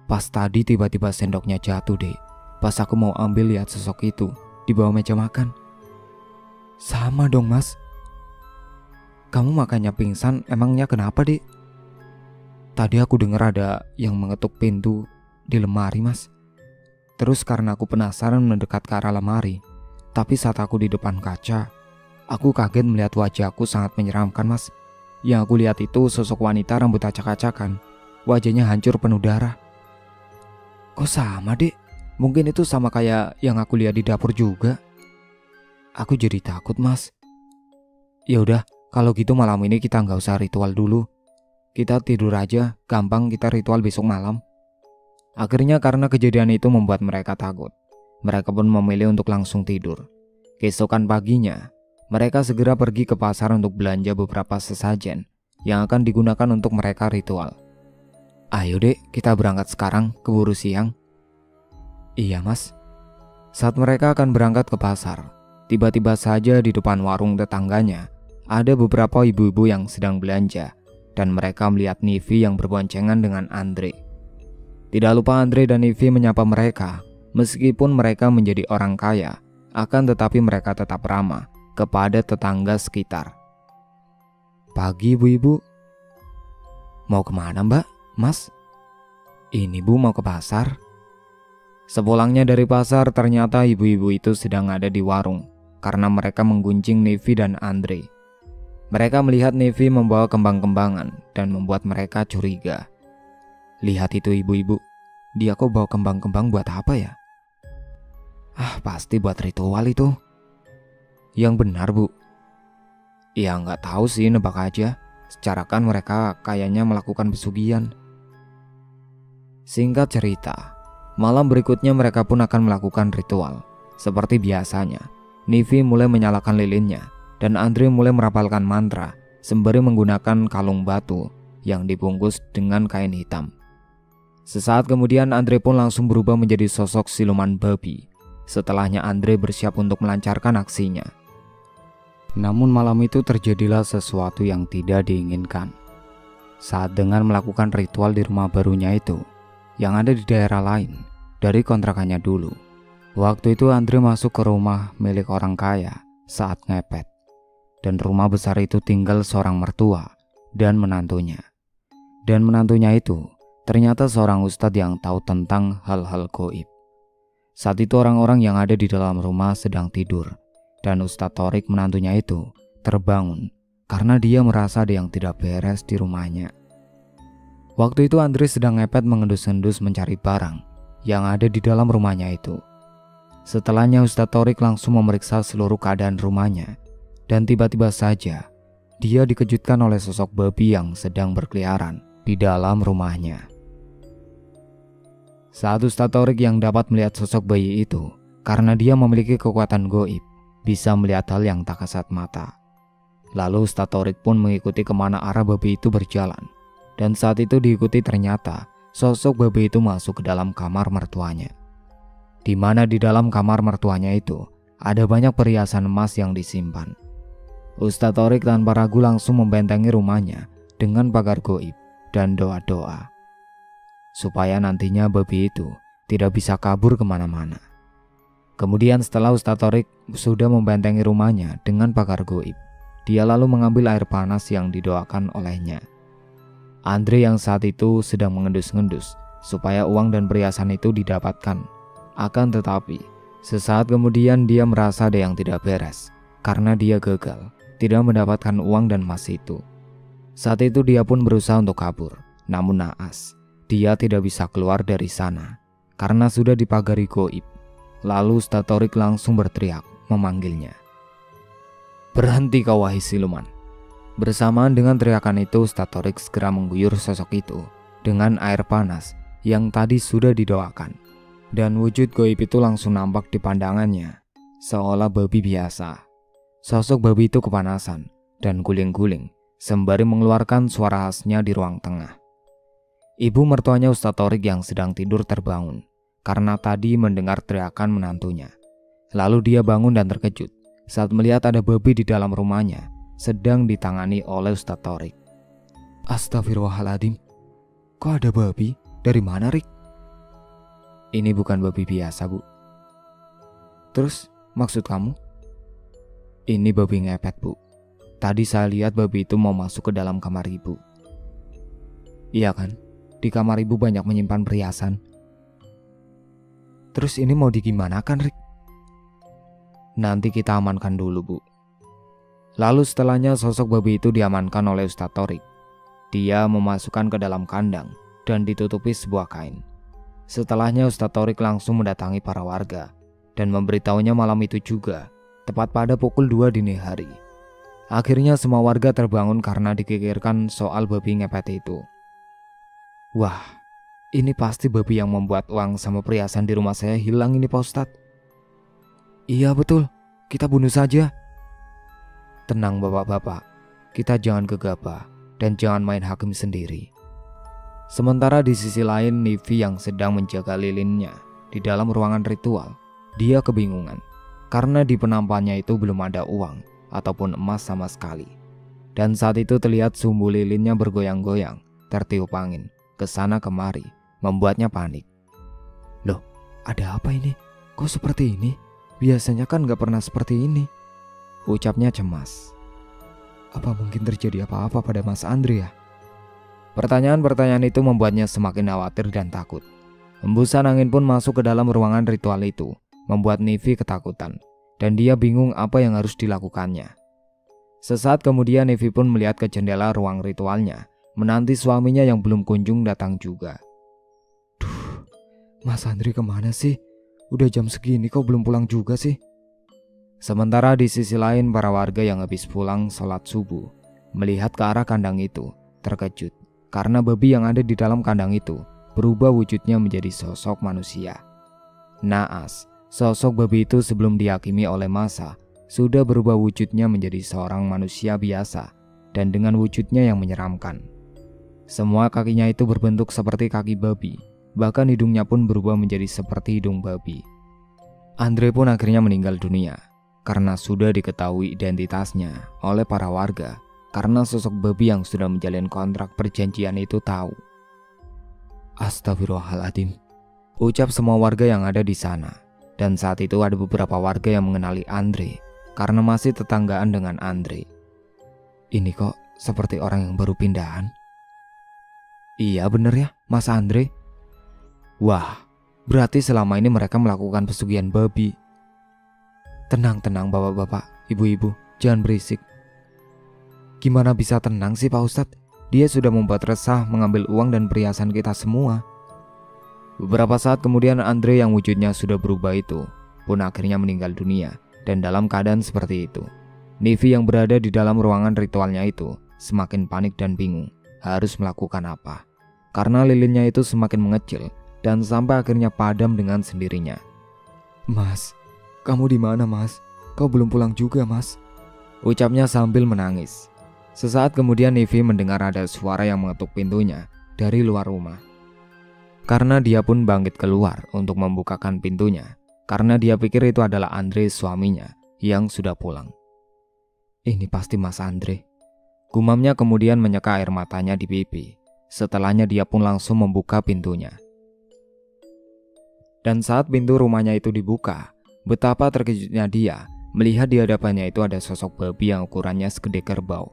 Pas tadi tiba-tiba sendoknya jatuh, Dek. Pas aku mau ambil lihat sosok itu di bawah meja makan. Sama dong, Mas. Kamu makanya pingsan, emangnya kenapa, Dek? Tadi aku dengar ada yang mengetuk pintu di lemari, Mas. Terus karena aku penasaran mendekat ke arah lemari, tapi saat aku di depan kaca, aku kaget melihat wajahku sangat menyeramkan, Mas. Yang aku lihat itu sosok wanita rambut acak-acakan. Wajahnya hancur penuh darah. Kok sama, Dek? Mungkin itu sama kayak yang aku lihat di dapur juga. Aku jadi takut, Mas. Ya udah, kalau gitu malam ini kita nggak usah ritual dulu. Kita tidur aja, gampang kita ritual besok malam. Akhirnya karena kejadian itu membuat mereka takut, mereka pun memilih untuk langsung tidur. Keesokan paginya, mereka segera pergi ke pasar untuk belanja beberapa sesajen yang akan digunakan untuk mereka ritual. Ayo, Dek, kita berangkat sekarang, keburu siang. Iya, Mas. Saat mereka akan berangkat ke pasar, tiba-tiba saja di depan warung tetangganya ada beberapa ibu-ibu yang sedang belanja, dan mereka melihat Nivi yang berboncengan dengan Andre. Tidak lupa Andre dan Nivi menyapa mereka. Meskipun mereka menjadi orang kaya, akan tetapi mereka tetap ramah kepada tetangga sekitar. Pagi, ibu-ibu. Mau kemana, Mbak? Mas? Ini, Bu, mau ke pasar. Sepulangnya dari pasar, ternyata ibu-ibu itu sedang ada di warung karena mereka menggunjing Nivi dan Andre. Mereka melihat Nivi membawa kembang-kembangan dan membuat mereka curiga. Lihat itu, ibu-ibu, dia kok bawa kembang-kembang buat apa ya? Pasti buat ritual itu. Yang benar, Bu. Ya nggak tahu sih, nebak aja. Secara kan mereka kayaknya melakukan pesugihan. Singkat cerita, malam berikutnya mereka pun akan melakukan ritual. Seperti biasanya, Nivi mulai menyalakan lilinnya dan Andre mulai merapalkan mantra sembari menggunakan kalung batu yang dibungkus dengan kain hitam. Sesaat kemudian Andre pun langsung berubah menjadi sosok siluman babi. Setelahnya Andre bersiap untuk melancarkan aksinya. Namun malam itu terjadilah sesuatu yang tidak diinginkan. Saat dengan melakukan ritual di rumah barunya itu, yang ada di daerah lain dari kontrakannya dulu. Waktu itu Andre masuk ke rumah milik orang kaya saat ngepet. Dan rumah besar itu tinggal seorang mertua dan menantunya. Dan menantunya itu ternyata seorang ustadz yang tahu tentang hal-hal gaib. Saat itu orang-orang yang ada di dalam rumah sedang tidur. Dan Ustadz Torik menantunya itu terbangun karena dia merasa ada yang tidak beres di rumahnya. Waktu itu Andre sedang ngepet mengendus-endus mencari barang yang ada di dalam rumahnya itu. Setelahnya Ustadz Torik langsung memeriksa seluruh keadaan rumahnya. Dan tiba-tiba saja dia dikejutkan oleh sosok babi yang sedang berkeliaran di dalam rumahnya. Saat Ustadz Torik yang dapat melihat sosok bayi itu, karena dia memiliki kekuatan gaib, bisa melihat hal yang tak kasat mata. Lalu Ustadz Torik pun mengikuti kemana arah babi itu berjalan. Dan saat itu diikuti ternyata sosok babi itu masuk ke dalam kamar mertuanya. Di mana di dalam kamar mertuanya itu ada banyak perhiasan emas yang disimpan. Ustadz Torik tanpa ragu langsung membentengi rumahnya dengan pagar gaib dan doa-doa. Supaya nantinya babi itu tidak bisa kabur kemana-mana. Kemudian setelah Ustadz Torik sudah membentengi rumahnya dengan pagar gaib, dia lalu mengambil air panas yang didoakan olehnya. Andre yang saat itu sedang mengendus-ngendus supaya uang dan perhiasan itu didapatkan. Akan tetapi, sesaat kemudian dia merasa ada yang tidak beres karena dia gagal tidak mendapatkan uang dan emas itu. Saat itu dia pun berusaha untuk kabur, namun naas, dia tidak bisa keluar dari sana karena sudah dipagari gaib. Lalu Ustadz Torik langsung berteriak memanggilnya. Berhenti kau wahai siluman. Bersamaan dengan teriakan itu Ustadz Torik segera mengguyur sosok itu dengan air panas yang tadi sudah didoakan. Dan wujud gaib itu langsung nampak di pandangannya, seolah babi biasa. Sosok babi itu kepanasan dan guling-guling sembari mengeluarkan suara khasnya di ruang tengah. Ibu mertuanya Ustadz Torik yang sedang tidur terbangun karena tadi mendengar teriakan menantunya. Lalu dia bangun dan terkejut saat melihat ada babi di dalam rumahnya sedang ditangani oleh Ustadz Torik. Astagfirullahaladzim, Kok ada babi? Dari mana, Rik? Ini bukan babi biasa, Bu. Terus, maksud kamu? Ini babi ngepet, Bu. Tadi saya lihat babi itu mau masuk ke dalam kamar Ibu. Iya kan? Di kamar Ibu banyak menyimpan perhiasan. Terus ini mau digimanakan, Rik? Nanti kita amankan dulu, Bu. Lalu setelahnya sosok babi itu diamankan oleh Ustadz Thorik. Dia memasukkan ke dalam kandang dan ditutupi sebuah kain. Setelahnya Ustadz Thorik langsung mendatangi para warga dan memberitahunya malam itu juga, tepat pada pukul 2 dini hari. Akhirnya semua warga terbangun karena dikikirkan soal babi ngepet itu. Wah, ini pasti babi yang membuat uang sama perhiasan di rumah saya hilang ini, Pak Ustadz. Iya betul, kita bunuh saja. Tenang bapak-bapak, kita jangan gegabah dan jangan main hakim sendiri. Sementara di sisi lain Nivi yang sedang menjaga lilinnya di dalam ruangan ritual, dia kebingungan karena di penampannya itu belum ada uang ataupun emas sama sekali. Dan saat itu terlihat sumbu lilinnya bergoyang-goyang, tertiup angin, kesana kemari, membuatnya panik. Loh, ada apa ini? Kok seperti ini? Biasanya kan gak pernah seperti ini, ucapnya cemas. Apa mungkin terjadi apa-apa pada Mas Andre ya? Pertanyaan-pertanyaan itu membuatnya semakin khawatir dan takut. Hembusan angin pun masuk ke dalam ruangan ritual itu, membuat Nivi ketakutan. Dan dia bingung apa yang harus dilakukannya. Sesaat kemudian Nivi pun melihat ke jendela ruang ritualnya, menanti suaminya yang belum kunjung datang juga. Duh, Mas Andri kemana sih? Udah jam segini kok belum pulang juga sih? Sementara di sisi lain para warga yang habis pulang sholat subuh, melihat ke arah kandang itu, terkejut. Karena babi yang ada di dalam kandang itu berubah wujudnya menjadi sosok manusia. Naas, sosok babi itu sebelum dihakimi oleh massa sudah berubah wujudnya menjadi seorang manusia biasa dan dengan wujudnya yang menyeramkan. Semua kakinya itu berbentuk seperti kaki babi, bahkan hidungnya pun berubah menjadi seperti hidung babi. Andre pun akhirnya meninggal dunia karena sudah diketahui identitasnya oleh para warga karena sosok babi yang sudah menjalin kontrak perjanjian itu tahu. Astagfirullahaladzim, ucap semua warga yang ada di sana. Dan saat itu ada beberapa warga yang mengenali Andre karena masih tetanggaan dengan Andre. Ini kok seperti orang yang baru pindahan. Iya bener ya, Mas Andre. Wah, berarti selama ini mereka melakukan pesugihan babi. Tenang-tenang bapak-bapak, ibu-ibu, jangan berisik. Gimana bisa tenang sih Pak Ustadz? Dia sudah membuat resah mengambil uang dan perhiasan kita semua. Beberapa saat kemudian Andre yang wujudnya sudah berubah itu pun akhirnya meninggal dunia. Dan dalam keadaan seperti itu, Nivi yang berada di dalam ruangan ritualnya itu semakin panik dan bingung harus melakukan apa. Karena lilinnya itu semakin mengecil dan sampai akhirnya padam dengan sendirinya. Mas, kamu di mana Mas? Kau belum pulang juga Mas? Ucapnya sambil menangis. Sesaat kemudian Nivi mendengar ada suara yang mengetuk pintunya dari luar rumah. Karena dia pun bangkit keluar untuk membukakan pintunya. Karena dia pikir itu adalah Andre suaminya yang sudah pulang. Ini pasti Mas Andre. Gumamnya kemudian menyeka air matanya di pipi. Setelahnya dia pun langsung membuka pintunya. Dan saat pintu rumahnya itu dibuka, betapa terkejutnya dia melihat di hadapannya itu ada sosok babi yang ukurannya segede kerbau.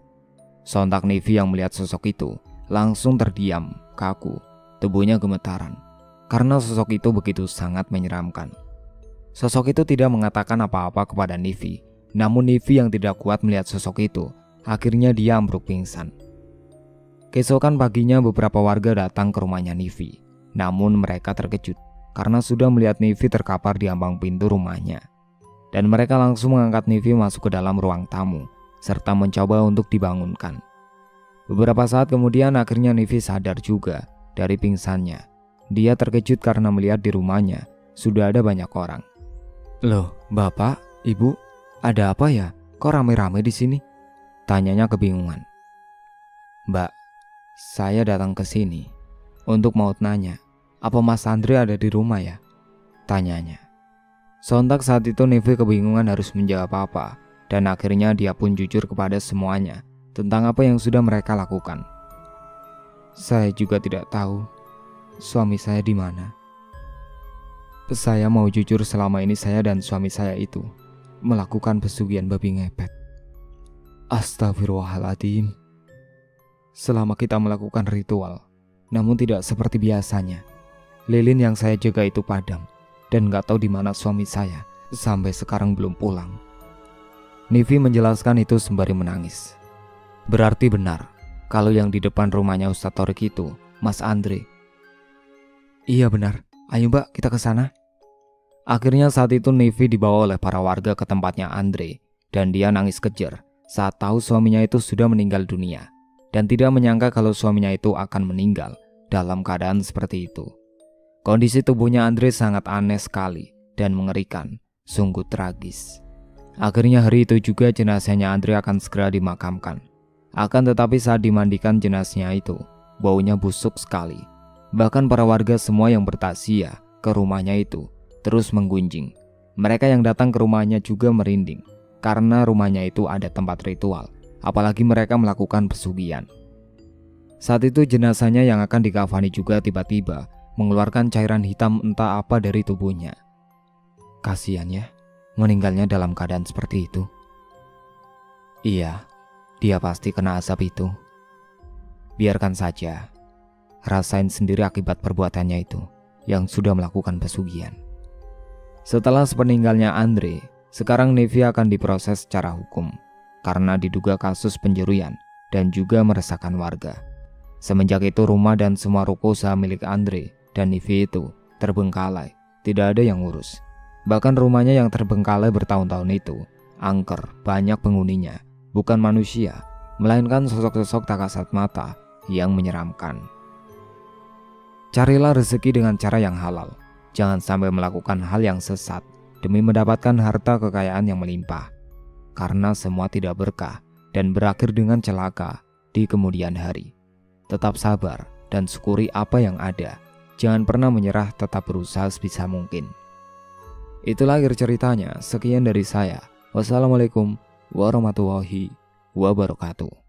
Sontak Nivi yang melihat sosok itu langsung terdiam, kaku. Tubuhnya gemetaran karena sosok itu begitu sangat menyeramkan. Sosok itu tidak mengatakan apa-apa kepada Nivi, namun Nivi yang tidak kuat melihat sosok itu, akhirnya dia ambruk pingsan. Keesokan paginya beberapa warga datang ke rumahnya Nivi, namun mereka terkejut karena sudah melihat Nivi terkapar di ambang pintu rumahnya. Dan mereka langsung mengangkat Nivi masuk ke dalam ruang tamu serta mencoba untuk dibangunkan. Beberapa saat kemudian akhirnya Nivi sadar juga dari pingsannya. Dia terkejut karena melihat di rumahnya sudah ada banyak orang. Loh, Bapak, Ibu, ada apa ya? Kok rame-rame di sini? Tanyanya kebingungan. Mbak, saya datang ke sini untuk mau nanya, apa Mas Andre ada di rumah ya? Tanyanya. Sontak saat itu Nivi kebingungan harus menjawab apa, dan akhirnya dia pun jujur kepada semuanya tentang apa yang sudah mereka lakukan. Saya juga tidak tahu suami saya di mana. Saya mau jujur, selama ini saya dan suami saya itu melakukan pesugihan babi ngepet. Astagfirullahaladzim. Selama kita melakukan ritual, namun tidak seperti biasanya. Lilin yang saya jaga itu padam, dan gak tahu di mana suami saya sampai sekarang belum pulang. Nivi menjelaskan itu sembari menangis. Berarti benar kalau yang di depan rumahnya Ustadz Torik itu Mas Andre. Iya benar, ayo mbak kita ke sana. Akhirnya saat itu Nivi dibawa oleh para warga ke tempatnya Andre, dan dia nangis kejer saat tahu suaminya itu sudah meninggal dunia, dan tidak menyangka kalau suaminya itu akan meninggal dalam keadaan seperti itu. Kondisi tubuhnya Andre sangat aneh sekali dan mengerikan, sungguh tragis. Akhirnya hari itu juga jenazahnya Andre akan segera dimakamkan. Akan tetapi saat dimandikan jenazahnya itu, baunya busuk sekali. Bahkan para warga semua yang bertakziah ke rumahnya itu terus menggunjing. Mereka yang datang ke rumahnya juga merinding, karena rumahnya itu ada tempat ritual, apalagi mereka melakukan pesugihan. Saat itu jenazahnya yang akan dikafani juga tiba-tiba mengeluarkan cairan hitam entah apa dari tubuhnya. Kasihan ya, meninggalnya dalam keadaan seperti itu. Iya, dia pasti kena azab itu. Biarkan saja, rasain sendiri akibat perbuatannya itu yang sudah melakukan pesugihan. Setelah sepeninggalnya Andre, sekarang Nivi akan diproses secara hukum karena diduga kasus penjeruan dan juga meresahkan warga. Semenjak itu rumah dan semua ruko usaha milik Andre dan Nivi itu terbengkalai, tidak ada yang ngurus. Bahkan rumahnya yang terbengkalai bertahun-tahun itu angker, banyak penghuninya, bukan manusia, melainkan sosok-sosok tak kasat mata yang menyeramkan. Carilah rezeki dengan cara yang halal. Jangan sampai melakukan hal yang sesat demi mendapatkan harta kekayaan yang melimpah. Karena semua tidak berkah dan berakhir dengan celaka di kemudian hari. Tetap sabar dan syukuri apa yang ada. Jangan pernah menyerah, tetap berusaha sebisa mungkin. Itulah akhir ceritanya. Sekian dari saya. Wassalamualaikum warahmatullahi wabarakatuh.